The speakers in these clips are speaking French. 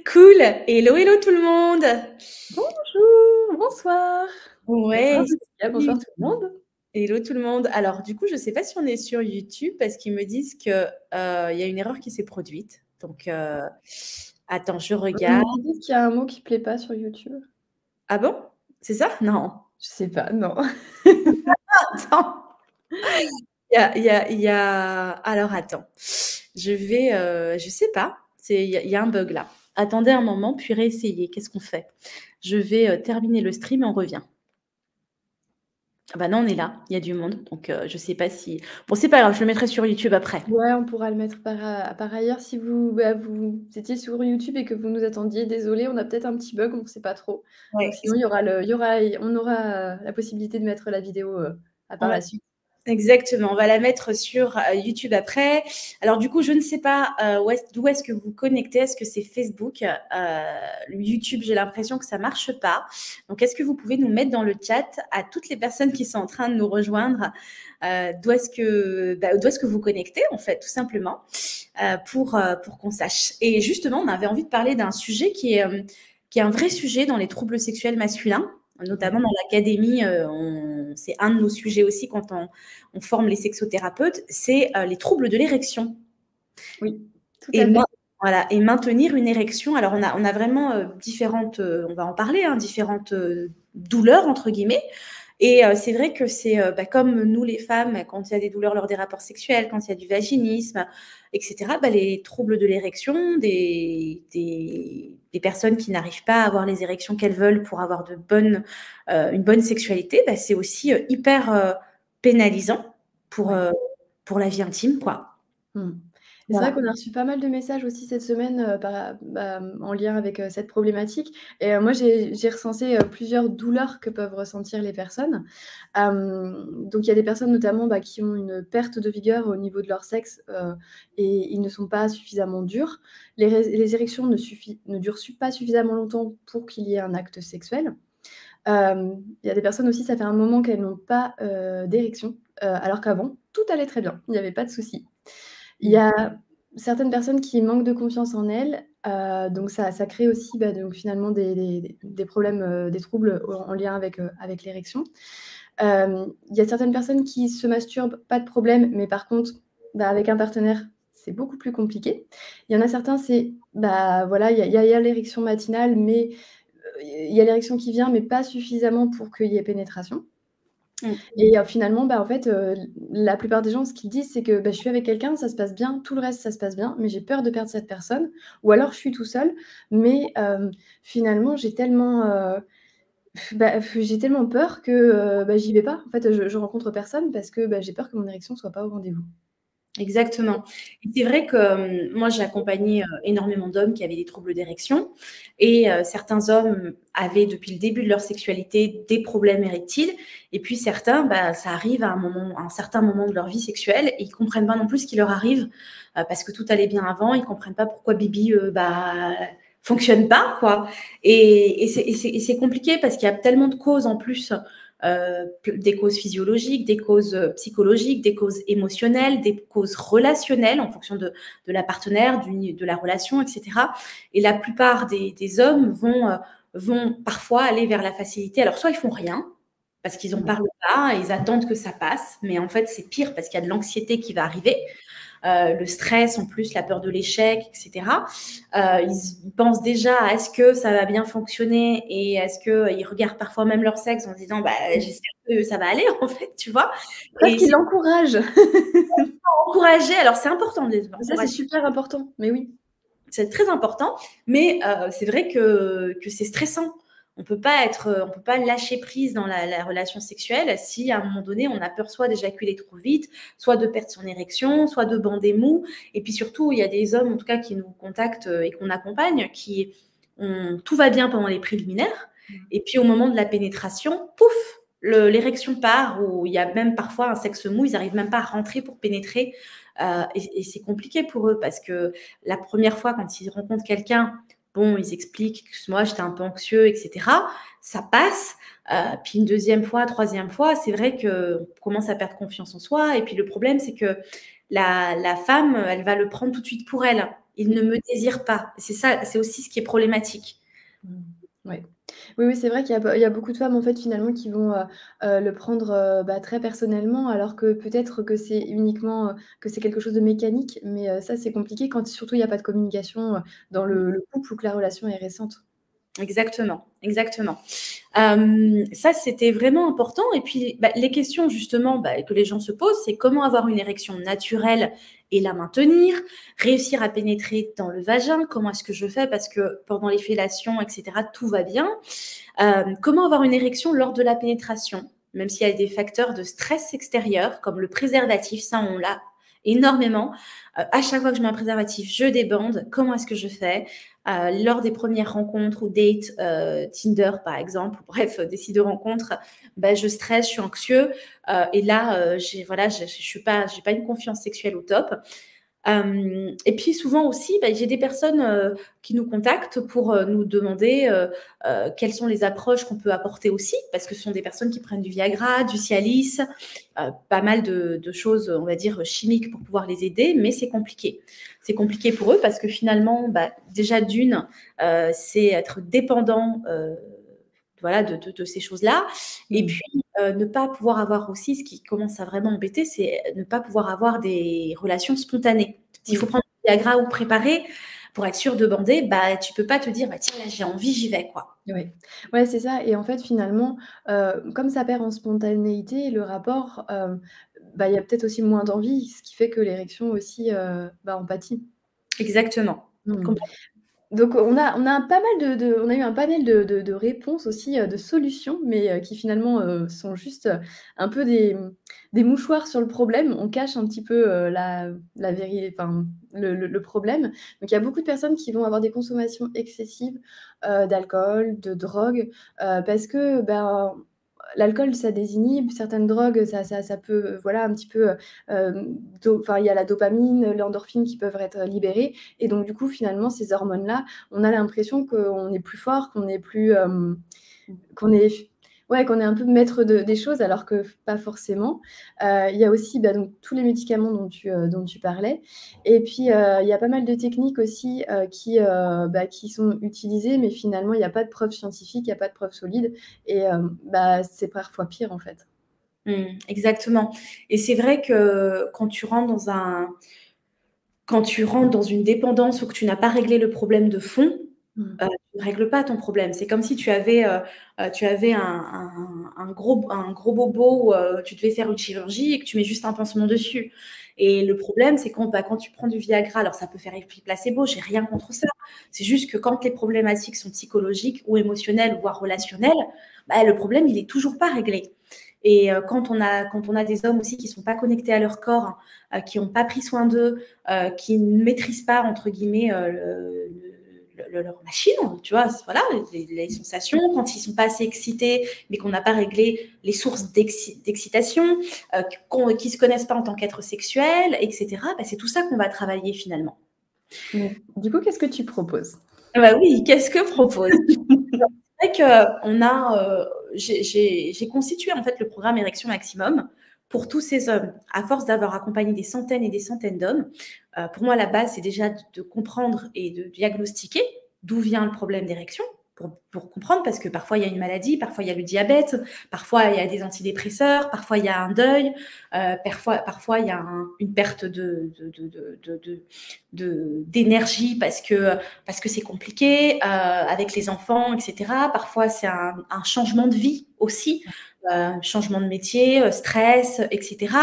Cool. Hello, hello tout le monde. Bonjour, bonsoir. Bonsoir Ouais, Jessica, bonsoir salut. tout le monde. Hello tout le monde. Alors, du coup, je ne sais pas si on est sur YouTube parce qu'ils me disent que il y a une erreur qui s'est produite. Donc, attends, je regarde. Ils disent qu'il y a un mot qui plaît pas sur YouTube. Ah bon? C'est ça? Non. Je sais pas, non. Attends. Alors, attends. Je sais pas. Il y a un bug là. Attendez un moment, puis réessayez. Qu'est-ce qu'on fait? Je vais terminer le stream et on revient. Ah bah non, on est là, il y a du monde, donc je sais pas si bon, c'est pas grave, je le mettrai sur YouTube après. Ouais, on pourra le mettre par ailleurs si vous étiez sur YouTube et que vous nous attendiez. Désolée, on a peut-être un petit bug, on ne sait pas trop. Donc Ouais, sinon, on aura la possibilité de mettre la vidéo à on par va la suite. exactement, on va la mettre sur, YouTube après. Alors du coup, je ne sais pas, d'où est-ce que vous connectez? Est-ce que c'est Facebook? YouTube, j'ai l'impression que ça marche pas. Donc est-ce que vous pouvez nous mettre dans le chat à toutes les personnes qui sont en train de nous rejoindre, d'où est-ce que vous connectez en fait, tout simplement, pour qu'on sache. Et justement, on avait envie de parler d'un sujet qui est un vrai sujet dans les troubles sexuels masculins, notamment Ouais. dans l'académie, c'est un de nos sujets aussi quand on forme les sexothérapeutes, c'est les troubles de l'érection. Oui, tout Et, à fait. voilà, et maintenir une érection. Alors, on a vraiment différentes, on va en parler, hein, différentes douleurs, entre guillemets. Et c'est vrai que c'est comme nous les femmes, quand il y a des douleurs lors des rapports sexuels, quand il y a du vaginisme, etc., les troubles de l'érection, des personnes qui n'arrivent pas à avoir les érections qu'elles veulent pour avoir une bonne sexualité, c'est aussi hyper pénalisant pour, Ouais. euh, pour la vie intime, quoi. Mmh. Et c'est vrai Voilà. qu'on a reçu pas mal de messages aussi cette semaine, en lien avec, cette problématique et moi j'ai recensé, plusieurs douleurs que peuvent ressentir les personnes. Donc il y a des personnes notamment, qui ont une perte de vigueur au niveau de leur sexe, et ils ne sont pas suffisamment durs. Les érections ne durent pas suffisamment longtemps pour qu'il y ait un acte sexuel. Il y a des personnes aussi, ça fait un moment qu'elles n'ont pas, d'érection, alors qu'avant tout allait très bien, il n'y avait pas de souci. Il y Mm. a certaines personnes qui manquent de confiance en elles, donc ça crée aussi, donc finalement des problèmes, des troubles en lien avec l'érection. Il y a certaines personnes qui se masturbent, pas de problème, mais par contre, avec un partenaire, c'est beaucoup plus compliqué. Il y en a certains, c'est, voilà, il y a l'érection matinale, mais il y a l'érection qui vient, mais pas suffisamment pour qu'il y ait pénétration. Mm. Et finalement, en fait, la plupart des gens, ce qu'ils disent, c'est que: «Je suis avec quelqu'un, ça se passe bien, tout le reste, ça se passe bien, mais j'ai peur de perdre cette personne» ou alors: «Je suis tout seul, mais finalement, j'ai tellement peur que, j'y vais pas. En fait, je rencontre personne parce que, j'ai peur que mon érection soit pas au rendez-vous». Exactement. Et c'est vrai que moi, j'ai accompagné énormément d'hommes qui avaient des troubles d'érection et certains hommes avaient depuis le début de leur sexualité des problèmes érectiles et puis certains, ça arrive à un certain moment de leur vie sexuelle et ils comprennent pas non plus ce qui leur arrive parce que tout allait bien avant, ils comprennent pas pourquoi Bibi fonctionne pas quoi. Et c'est compliqué parce qu'il y a tellement de causes en plus, des causes physiologiques, des causes psychologiques, des causes émotionnelles, des causes relationnelles en fonction de la partenaire, de la relation, etc. Et la plupart des hommes vont parfois aller vers la facilité. Alors, soit ils font rien, parce qu'ils n'en Ouais. parlent pas, ils attendent que ça passe, mais en fait, c'est pire parce qu'il y a de l'anxiété qui va arriver. Le stress, en plus, la peur de l'échec, etc. Ils pensent déjà à est-ce que ça va bien fonctionner et est-ce qu'ils regardent parfois même leur sexe en se disant Mmh. j'espère que ça va aller en fait, tu vois. Presque Et qu'ils c'est l'encouragent. encourager, alors c'est important de les Ça, c'est encourager, super important, mais oui. c'est très important, mais c'est vrai que c'est stressant. On peut pas lâcher prise dans la relation sexuelle si à un moment donné on a peur soit d'éjaculer trop vite, soit de perdre son érection, soit de bander mou. Et puis surtout, il y a des hommes en tout cas qui nous contactent et qu'on accompagne, tout va bien pendant les préliminaires, et puis au moment de la pénétration, pouf, l'érection part, ou il y a même parfois un sexe mou, ils n'arrivent même pas à rentrer pour pénétrer. Et c'est compliqué pour eux parce que la première fois, quand ils rencontrent quelqu'un, bon, ils expliquent, excuse-moi, j'étais un peu anxieux, etc. Ça passe. Puis une deuxième fois, troisième fois, c'est vrai qu'on commence à perdre confiance en soi. Et puis le problème, c'est que la femme, elle va le prendre tout de suite pour elle. il ne me désire pas. C'est ça, c'est aussi ce qui est problématique. Ouais. Oui, oui, c'est vrai qu'il y a beaucoup de femmes, en fait, finalement, qui vont, le prendre, très personnellement, alors que peut-être que c'est uniquement, que c'est quelque chose de mécanique, mais ça, c'est compliqué quand surtout il y a pas de communication, dans le couple ou que la relation est récente. Exactement, exactement. Ça, c'était vraiment important et puis, les questions justement, que les gens se posent, c'est comment avoir une érection naturelle et la maintenir? Réussir à pénétrer dans le vagin, comment est-ce que je fais? Parce que pendant les fellations et cetera, tout va bien. Comment avoir une érection lors de la pénétration? Même s'il y a des facteurs de stress extérieur, comme le préservatif, ça, on l'a énormément. À chaque fois que je mets un préservatif, je débande. Comment est-ce que je fais? Lors des premières rencontres ou dates, Tinder par exemple, bref, des sites de rencontres, je stresse, je suis anxieux. Et là, j'ai pas une confiance sexuelle au top. Et puis souvent aussi, j'ai des personnes qui nous contactent pour nous demander quelles sont les approches qu'on peut apporter aussi, parce que ce sont des personnes qui prennent du Viagra, du Cialis, pas mal de choses, on va dire, chimiques pour pouvoir les aider, mais c'est compliqué. C'est compliqué pour eux parce que finalement, déjà d'une, c'est être dépendant de ces choses-là. Et puis, ne pas pouvoir avoir aussi, ce qui commence à vraiment embêter, c'est ne pas pouvoir avoir des relations spontanées. S'il faut prendre du Viagra ou préparer, pour être sûr de bander, tu peux pas te dire, tiens, là, j'ai envie, j'y vais, quoi. Ouais. Ouais, c'est ça et en fait, finalement, comme ça perd en spontanéité, le rapport, il y a peut-être aussi moins d'envie, ce qui fait que l'érection aussi, en pâtit. Exactement. Mmh. Donc on a un pas mal on a eu un panel de réponses aussi, de solutions, mais qui finalement, sont juste, un peu des mouchoirs sur le problème. On cache un petit peu, enfin le problème. Donc il y a beaucoup de personnes qui vont avoir des consommations excessives, d'alcool, de drogue, parce que, l'alcool, ça désinhibe, certaines drogues, ça peut, voilà, un petit peu, il y a la dopamine, l'endorphine qui peuvent être libérées et donc du coup, finalement, ces hormones-là, on a l'impression qu'on est plus fort, qu'on est plus, qu'on est qu'on est un peu maître des choses alors que pas forcément. Il y a aussi, donc tous les médicaments dont tu parlais et puis, il y a pas mal de techniques aussi, qui sont utilisées, mais finalement, il y a pas de preuves scientifiques, il y a pas de preuves solides et c'est parfois pire, en fait. Exactement. Et c'est vrai que quand tu rentres dans une dépendance ou que tu n'as pas réglé le problème de fond, tu ne règles pas ton problème. C'est comme si tu avais un gros bobo où tu devais faire une chirurgie et que tu mets juste un pansement dessus. Et le problème, c'est quand tu prends du Viagra, alors ça peut faire effet placebo, j'ai rien contre ça. C'est juste que quand les problématiques sont psychologiques ou émotionnelles, voire relationnelles, le problème, il est toujours pas réglé. Et quand on a des hommes aussi qui sont pas connectés à leur corps, qui n'ont pas pris soin d'eux, qui ne maîtrisent pas, entre guillemets, leur machine, tu vois, voilà, les sensations, quand ils sont pas assez excités, mais qu'on n'a pas réglé les sources d'excitation, qui se connaissent pas en tant qu'être sexuel, etc. C'est tout ça qu'on va travailler finalement. Du coup, qu'est-ce que tu proposes? Oui, qu'est-ce que propose? C'est vrai que j'ai constitué en fait le programme Érection Maximum pour tous ces hommes. À force d'avoir accompagné des centaines et des centaines d'hommes, pour moi, la base, c'est déjà de comprendre et de diagnostiquer d'où vient le problème d'érection, pour comprendre, parce que parfois, il y a une maladie, parfois, il y a le diabète, parfois, il y a des antidépresseurs, parfois, il y a un deuil, parfois il y a une perte d'énergie parce que c'est compliqué avec les enfants, etc. Parfois, c'est un changement de vie aussi, changement de métier, stress, etc.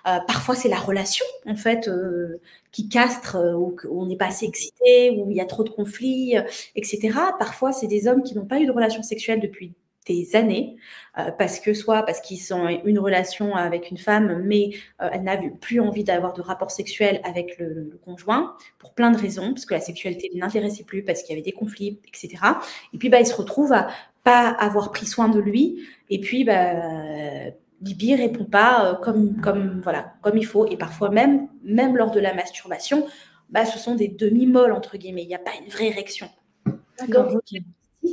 Parfois, c'est la relation, en fait, qui castre, où on n'est pas assez excité, où il y a trop de conflits, etc. Parfois, c'est des hommes qui n'ont pas eu de relation sexuelle depuis des années, parce qu'ils ont une relation avec une femme, mais elle n'a plus envie d'avoir de rapport sexuel avec le conjoint, pour plein de raisons, parce que la sexualité ne l'intéressait plus, parce qu'il y avait des conflits, etc. Et puis, il se retrouve à pas avoir pris soin de lui, et puis, Bibi répond pas comme il faut. Et parfois, même lors de la masturbation, ce sont des demi-molles, entre guillemets. Il n'y a pas une vraie érection. D'accord, Donc, OK.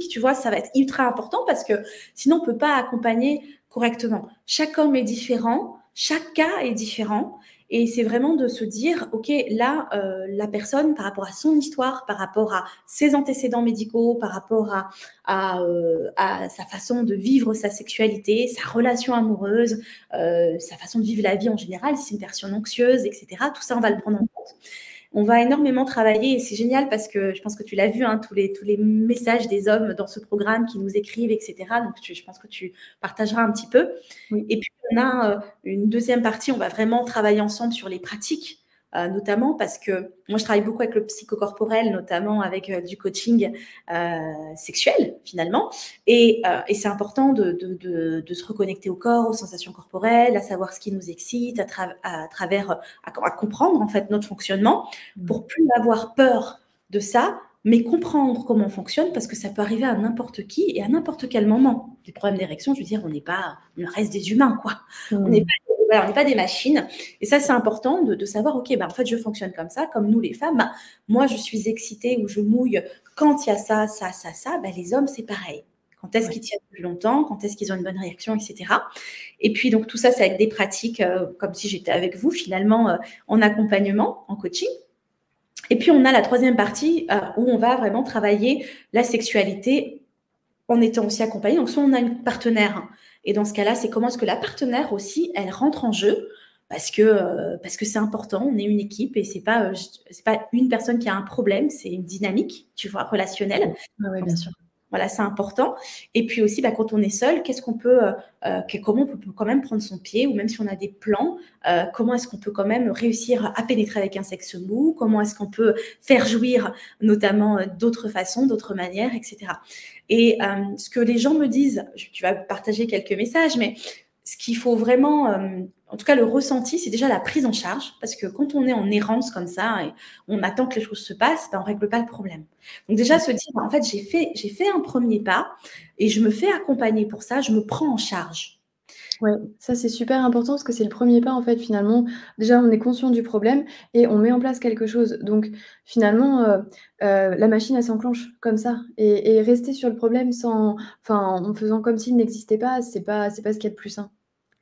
tu vois, ça va être ultra important parce que sinon, on ne peut pas accompagner correctement. Chaque homme est différent, chaque cas est différent. Et c'est vraiment de se dire, OK, là, la personne, par rapport à son histoire, par rapport à ses antécédents médicaux, par rapport à sa façon de vivre sa sexualité, sa relation amoureuse, sa façon de vivre la vie en général, si c'est une personne anxieuse, etc. Tout ça, on va le prendre en compte. On va énormément travailler et c'est génial parce que je pense que tu l'as vu, hein, tous les messages des hommes dans ce programme qui nous écrivent, etc. Donc, je pense que tu partageras un petit peu. Oui. Et puis, on a une deuxième partie, on va vraiment travailler ensemble sur les pratiques, notamment parce que moi, je travaille beaucoup avec le psychocorporel, notamment avec du coaching sexuel, finalement. Et c'est important de se reconnecter au corps, aux sensations corporelles, à savoir ce qui nous excite, à travers, à comprendre, en fait, notre fonctionnement, pour plus avoir peur de ça, mais comprendre comment on fonctionne, parce que ça peut arriver à n'importe qui et à n'importe quel moment. Des problèmes d'érection, je veux dire, on reste des humains, quoi. On n'est pas des machines. Et ça, c'est important de savoir, OK, en fait, je fonctionne comme ça, comme nous les femmes. Moi, je suis excitée ou je mouille quand il y a ça. Les hommes, c'est pareil. Quand est-ce qu'ils tiennent plus longtemps, quand est-ce qu'ils ont une bonne réaction, etc. Et puis, donc, tout ça, c'est avec des pratiques, comme si j'étais avec vous, finalement, en accompagnement, en coaching. Et puis, on a la troisième partie où on va vraiment travailler la sexualité en étant aussi accompagné. Donc, soit on a une partenaire, et dans ce cas-là, c'est comment est-ce que la partenaire aussi, elle rentre en jeu, parce que c'est important, on est une équipe, et c'est pas une personne qui a un problème, c'est une dynamique, tu vois, relationnelle. Oui, bien sûr. Voilà, c'est important. Et puis aussi, quand on est seul, comment on peut quand même prendre son pied, ou même si on a des plans, comment est-ce qu'on peut quand même réussir à pénétrer avec un sexe mou, comment est-ce qu'on peut faire jouir notamment d'autres façons, d'autres manières, etc. Et ce que les gens me disent, tu vas partager quelques messages, mais ce qu'il faut vraiment, en tout cas le ressenti, c'est déjà la prise en charge, parce que quand on est en errance comme ça, et on attend que les choses se passent, on ne règle pas le problème. Donc déjà se dire, en fait, j'ai fait un premier pas, et je me fais accompagner pour ça, je me prends en charge. Ouais, ça c'est super important parce que c'est le premier pas en fait finalement. Déjà on est conscient du problème et on met en place quelque chose. Donc finalement, la machine elle s'enclenche comme ça et rester sur le problème en faisant comme s'il n'existait pas, c'est pas ce qu'il y a de plus sain.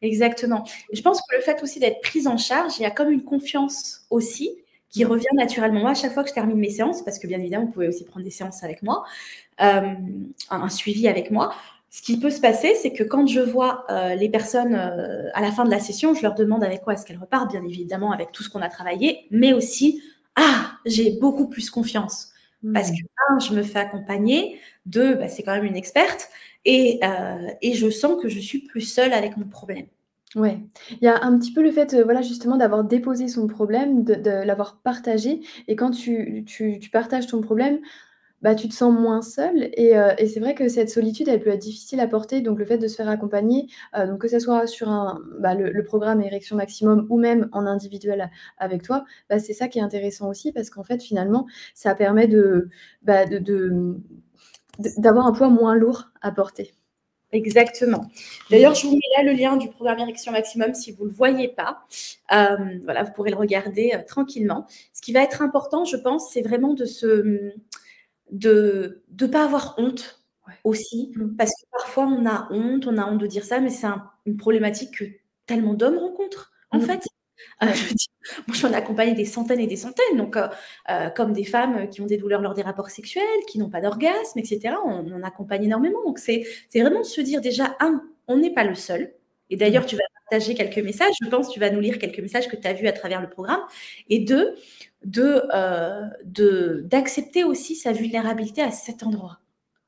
Exactement. Et je pense que le fait aussi d'être prise en charge, il y a comme une confiance aussi qui revient naturellement. Moi, à chaque fois que je termine mes séances, parce que bien évidemment, vous pouvez aussi prendre des séances avec moi, un suivi avec moi, ce qui peut se passer, c'est que quand je vois les personnes à la fin de la session, je leur demande avec quoi est-ce qu'elles repartent, bien évidemment avec tout ce qu'on a travaillé, mais aussi, j'ai beaucoup plus confiance. Parce que, je me fais accompagner, c'est quand même une experte, et je sens que je suis plus seule avec mon problème. Ouais, il y a un petit peu le fait, voilà, justement d'avoir déposé son problème, de l'avoir partagé et quand tu partages ton problème, tu te sens moins seule et c'est vrai que cette solitude, elle peut être difficile à porter. Donc le fait de se faire accompagner, donc que ça soit sur le programme Érection Maximum ou même en individuel avec toi, c'est ça qui est intéressant aussi parce qu'en fait, finalement, ça permet d'avoir un poids moins lourd à porter. Exactement. D'ailleurs, je vous mets là le lien du programme Érection Maximum si vous ne le voyez pas. Voilà, vous pourrez le regarder tranquillement. Ce qui va être important, je pense, c'est vraiment de pas avoir honte aussi. Parce que parfois, on a honte de dire ça, mais c'est une problématique que tellement d'hommes rencontrent, en fait. Je veux dire, moi, j'en ai accompagné des centaines et des centaines, donc comme des femmes qui ont des douleurs lors des rapports sexuels, qui n'ont pas d'orgasme, etc. On accompagne énormément. Donc, c'est vraiment de se dire déjà, on n'est pas le seul. Et d'ailleurs, tu vas partager quelques messages. Je pense que tu vas nous lire quelques messages que tu as vus à travers le programme. Et d'accepter aussi sa vulnérabilité à cet endroit.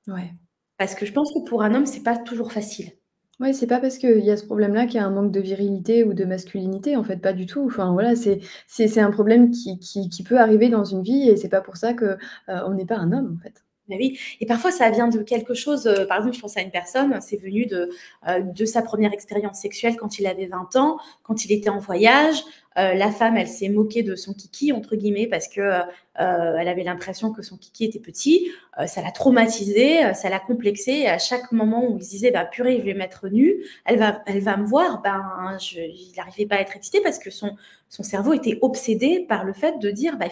Ouais. Parce que je pense que pour un homme, c'est pas toujours facile. Ouais, c'est pas parce qu'il y a ce problème-là qu'il y a un manque de virilité ou de masculinité, en fait, pas du tout. Enfin, voilà, c'est un problème qui peut arriver dans une vie et c'est pas pour ça que, on n'est pas un homme, en fait. Oui, et parfois ça vient de quelque chose, par exemple, je pense à une personne, c'est venu de sa première expérience sexuelle quand il avait 20 ans, quand il était en voyage. La femme, elle s'est moquée de son kiki, entre guillemets, parce que elle avait l'impression que son kiki était petit. Ça l'a traumatisé, ça l'a complexé. Et à chaque moment où il se disait, purée, je vais mettre nu, elle va me voir, il n'arrivait pas à être excité parce que son cerveau était obsédé par le fait de dire, il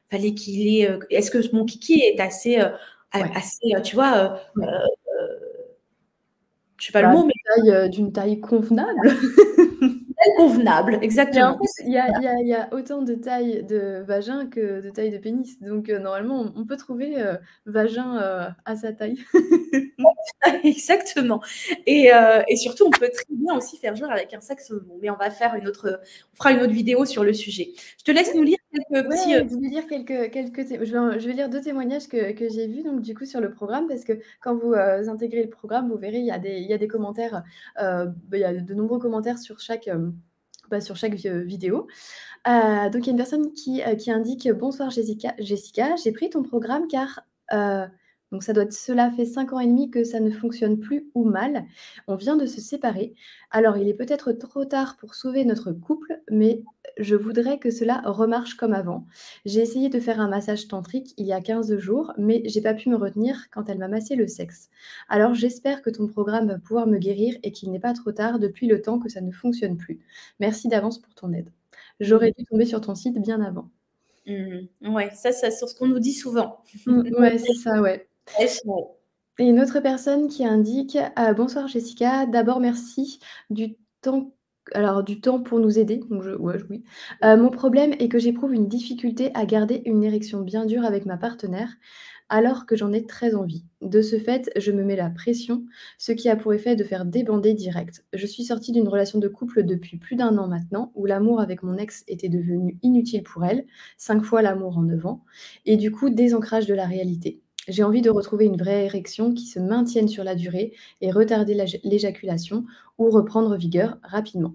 fallait qu'il ait. Est-ce que mon kiki est assez, tu vois, je sais pas le mot, mais D'une taille convenable. taille convenable, Mais en exactement. fait, il y a autant de tailles de vagin que de tailles de pénis. Donc normalement, on peut trouver, vagin, à sa taille. Exactement et surtout, on peut très bien aussi faire jouer avec un saxophone, mais on fera une autre vidéo sur le sujet. Je te laisse nous lire quelques petits, Ouais, je vais lire quelques té je vais lire 2 témoignages que j'ai vus donc du coup sur le programme parce que quand vous, intégrez le programme, vous verrez, il y a des commentaires, il y a de nombreux commentaires sur chaque vidéo. Donc il y a une personne qui indique: «Bonsoir Jessica, j'ai pris ton programme car, heu» donc ça doit être cela fait 5 ans et demi que ça ne fonctionne plus ou mal. On vient de se séparer. Alors il est peut-être trop tard pour sauver notre couple, mais je voudrais que cela remarche comme avant. J'ai essayé de faire un massage tantrique il y a 15 jours, mais j'ai pas pu me retenir quand elle m'a massé le sexe. Alors j'espère que ton programme va pouvoir me guérir et qu'il n'est pas trop tard depuis le temps que ça ne fonctionne plus. Merci d'avance pour ton aide. J'aurais dû tomber sur ton site bien avant. Ouais, ça c'est sur ce qu'on nous dit souvent. Ouais, c'est ça, ouais. Wesh, ouais. Et une autre personne qui indique: «Bonsoir Jessica, d'abord merci du temps du temps pour nous aider», donc oui. «Mon problème est que j'éprouve une difficulté à garder une érection bien dure avec ma partenaire, alors que j'en ai très envie. De ce fait, je me mets la pression, ce qui a pour effet de faire débander direct. Je suis sortie d'une relation de couple depuis plus d'1 an maintenant, où l'amour avec mon ex était devenu inutile pour elle, 5 fois l'amour en 9 ans, et du coup désancrage de la réalité. J'ai envie de retrouver une vraie érection qui se maintienne sur la durée et retarder l'éjaculation ou reprendre vigueur rapidement.»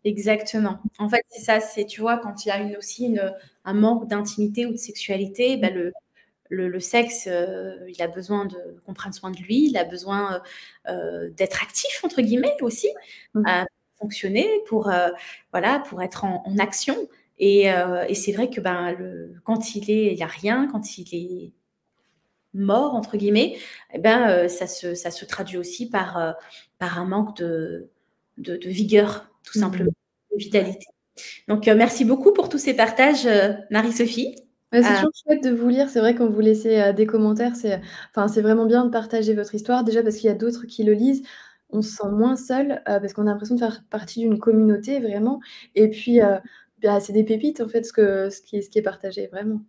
Exactement. En fait, c'est ça, c'est tu vois, quand il y a un manque d'intimité ou de sexualité, bah, le sexe, il a besoin qu'on prenne soin de lui, il a besoin, d'être «actif» entre guillemets aussi, Mmh. fonctionner voilà, pour être en action et c'est vrai que, ben, quand il y a rien, quand il est «mort» entre guillemets, et ben, ça se traduit aussi par un manque de vigueur, tout simplement, Mmh. de Ouais. vitalité. Donc, merci beaucoup pour tous ces partages, Marie-Sophie. Ouais, c'est Heu, toujours chouette de vous lire. C'est vrai quand vous laissez, des commentaires, c'est vraiment bien de partager votre histoire. Déjà parce qu'il y a d'autres qui le lisent. On se sent moins seul, parce qu'on a l'impression de faire partie d'une communauté vraiment et puis, c'est des pépites en fait ce qui est partagé, vraiment.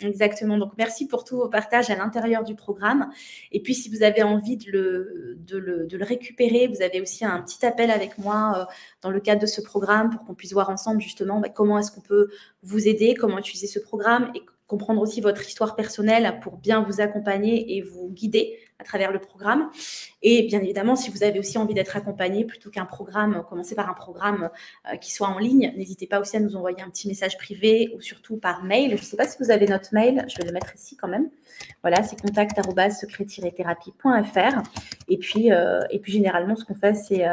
Exactement, donc merci pour tous vos partages à l'intérieur du programme et puis si vous avez envie de le récupérer, vous avez aussi un petit appel avec moi, dans le cadre de ce programme pour qu'on puisse voir ensemble justement, bah, comment est-ce qu'on peut vous aider, comment utiliser ce programme et comprendre aussi votre histoire personnelle pour bien vous accompagner et vous guider à travers le programme. Et bien évidemment, si vous avez aussi envie d'être accompagné plutôt qu'un programme, commencez par un programme qui soit en ligne. N'hésitez pas aussi à nous envoyer un petit message privé ou surtout par mail. Je ne sais pas si vous avez notre mail, je vais le mettre ici quand même. Voilà, c'est contact@secret-thérapie.fr. Et puis généralement, ce qu'on fait, c'est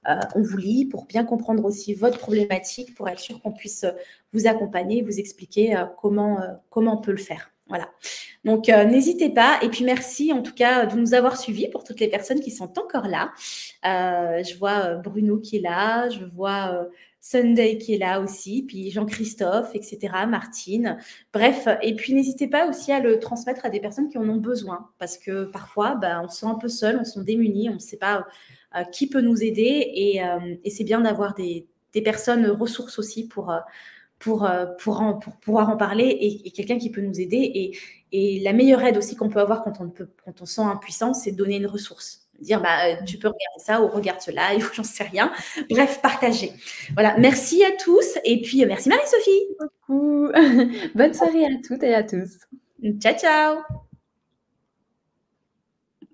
on vous lit pour bien comprendre aussi votre problématique, pour être sûr qu'on puisse vous accompagner, vous expliquer comment on peut le faire. Voilà. Donc, n'hésitez pas. Et puis, merci en tout cas de nous avoir suivis pour toutes les personnes qui sont encore là. Je vois Bruno qui est là, je vois Sunday qui est là aussi, puis Jean-Christophe, etc., Martine. Bref, et puis n'hésitez pas aussi à le transmettre à des personnes qui en ont besoin, parce que parfois, bah, on se sent un peu seul, on se sent démunis, on ne sait pas qui peut nous aider, et c'est bien d'avoir des personnes ressources aussi pour pouvoir en parler et quelqu'un qui peut nous aider. Et la meilleure aide aussi qu'on peut avoir quand on se sent impuissant, c'est de donner une ressource. Dire, bah, tu peux regarder ça ou regarde cela, ou j'en sais rien. Bref, partager. Voilà, merci à tous. Et puis, merci Marie-Sophie. Coucou. Bonne soirée à toutes et à tous. Ciao, ciao.